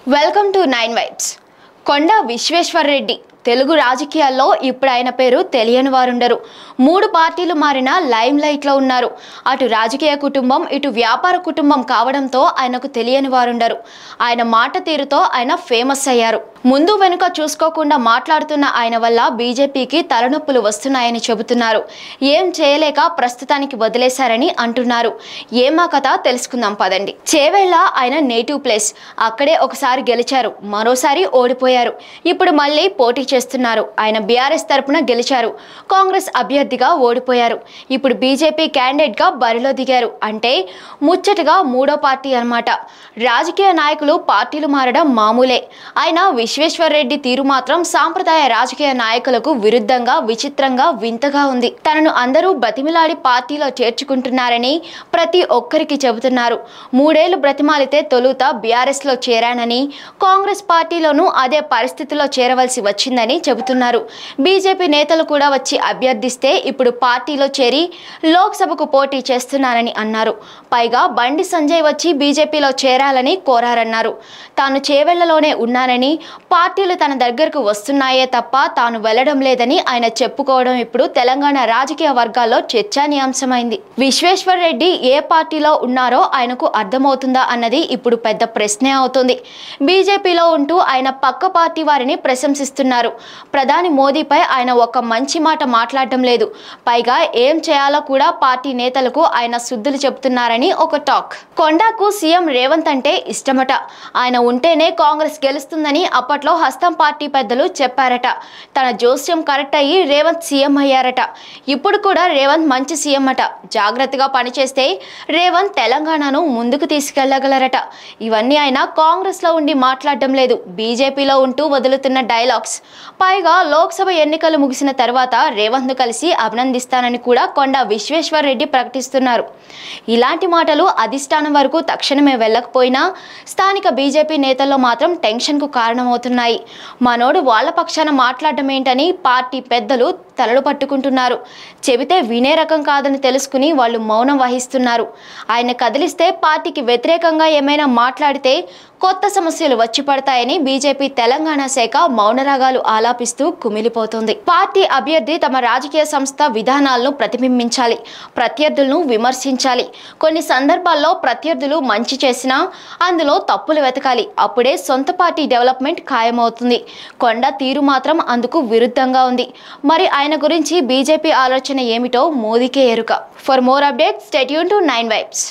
Welcome to 9 vibes. కొండ విశ్వేశ్వర్ రెడ్డి తెలుగు రాజకీయాల్లో ఇప్పుడు ఆయన పేరు తెలియని వారుండరు. 3 పార్టీలు మారిన లైమ్ లైట్లో ఉన్నారు. అటు రాజకీయ కుటుంబం, ఇటు వ్యాపార కుటుంబం కావడంతో ఆయనకు తెలియని వారుండరు. ఆయన మాట తీరుతో ఆయన ఫేమస్ అయ్యారు. ముందు వెనుక చూసుకోకుండా మాట్లాడుతున్న ఆయన వల్ల బీజేపీకి తలనొప్పులు వస్తున్నాయని చెబుతున్నారు. ఏం చేయలేక ప్రస్తుతానికి వదిలేశారని అంటున్నారు. ఏమా కథ తెలుసుకుందాం పదండి. చేవెళ్ళ ఆయన నేటివ్ ప్లేస్. అక్కడే ఒకసారి గెలిచారు, మరోసారి ఓడిపోయారు. ఇప్పుడు మళ్ళీ పోటీ చేస్తున్నారు. ఆయన బీఆర్ఎస్ తరపున గెలిచారు, కాంగ్రెస్ అభ్యర్థిగా ఓడిపోయారు. ఇప్పుడు బీజేపీ క్యాండిడేట్ గా బరిలో దిగారు. అంటే ముచ్చటగా 3వ పార్టీ అన్నమాట. రాజకీయ నాయకులు పార్టీలు మారడం మామూలే. ఆయన విశ్వేశ్వర్ రెడ్డి తీరు మాత్రం సాంప్రదాయ రాజకీయ నాయకులకు విరుద్ధంగా, విచిత్రంగా, వింతగా ఉంది. తనను అందరూ బతిమిలాడి పార్టీలో చేర్చుకుంటున్నారని ప్రతి ఒక్కరికి చెబుతున్నారు. 3 ఏళ్లు బ్రతిమాలితే తొలుత బీఆర్ఎస్ లో చేరానని, కాంగ్రెస్ పార్టీలోనూ అదే పరిస్థితిలో చేరవలసి వచ్చిందని చెబుతున్నారు. బీజేపీ నేతలు కూడా వచ్చి అభ్యర్థిస్తే ఇప్పుడు పార్టీలో చేరి లోక్సభకు పోటీ చేస్తున్నారని అన్నారు. పైగా బండి సంజయ్ వచ్చి బీజేపీలో చేరాలని కోరారన్నారు. తాను చేవెళ్లలోనే ఉన్నానని, పార్టీలు తన దగ్గరకు వస్తున్నాయే తప్ప తాను వెళ్లడం లేదని ఆయన చెప్పుకోవడం ఇప్పుడు తెలంగాణ రాజకీయ వర్గాల్లో చర్చానీయాంశమైంది. విశ్వేశ్వర్ రెడ్డి ఏ పార్టీలో ఉన్నారో ఆయనకు అర్థమవుతుందా అన్నది ఇప్పుడు పెద్ద ప్రశ్నే అవుతుంది. బీజేపీలో ఉంటూ ఆయన పక్క పార్టీ వారిని ప్రశంసిస్తున్నారు. ప్రధాని మోదీపై ఆయన ఒక్క మంచి మాట మాట్లాడడం లేదు. పైగా ఏం చేయాలో కూడా పార్టీ నేతలకు ఆయన శుద్ధులు చెబుతున్నారని ఒక టాక్. కొండకు సీఎం రేవంత్ అంటే ఇష్టమట. ఆయన ఉంటేనే కాంగ్రెస్ గెలుస్తుందని అప్పట్లో హస్తం పార్టీ పెద్దలు చెప్పారట. తన జోస్యం కరెక్ట్ అయ్యి రేవంత్ సీఎం అయ్యారట. ఇప్పుడు కూడా రేవంత్ మంచి సీఎం అట. జాగ్రత్తగా పనిచేస్తే రేవంత్ తెలంగాణను ముందుకు తీసుకెళ్లగలరట. ఇవన్నీ ఆయన కాంగ్రెస్ లో ఉండి మాట్లాడడం లేదు, బీజేపీలో ఉంటూ వదులుతున్న డైలాగ్స్. పైగా లోక్సభ ఎన్నికలు ముగిసిన తర్వాత రేవంత్ ను కలిసి అభినందిస్తానని కూడా కొండ విశ్వేశ్వర్ రెడ్డి ప్రకటిస్తున్నారు. ఇలాంటి మాటలు అధిష్టానం వరకు తక్షణమే వెళ్ళకపోయినా స్థానిక బీజేపీ నేతల్లో మాత్రం టెన్షన్ కు కారణమవుతున్నాయి. మనోడు వాళ్ల పక్షాన మాట్లాడడం ఏంటని పార్టీ పెద్దలు తలలు పట్టుకుంటున్నారు. చెబితే వినే రకం కాదని తెలుసుకుని వాళ్ళు మౌనం వహిస్తున్నారు. ఆయన కదిలిస్తే పార్టీకి వ్యతిరేకంగా ఏమైనా మాట్లాడితే కొత్త సమస్యలు వచ్చి పడతాయని బీజేపీ తెలంగాణ శాఖ మౌనరాగాలు ఆలాపిస్తూ కుమిలిపోతుంది. పార్టీ అభ్యర్థి తమ రాజకీయ సంస్థ విధానాలను ప్రతిబింబించాలి, ప్రత్యర్థులను విమర్శించాలి. కొన్ని సందర్భాల్లో ప్రత్యర్థులు మంచి చేసినా అందులో తప్పులు వెతకాలి. అప్పుడే సొంత పార్టీ డెవలప్మెంట్ ఖాయమవుతుంది. కొండ తీరు మాత్రం అందుకు విరుద్ధంగా ఉంది. మరి ఆయన గురించి బీజేపీ ఆలోచన ఏమిటో మోదీకే ఎరుక. For more updates stay tune to 9 vibes.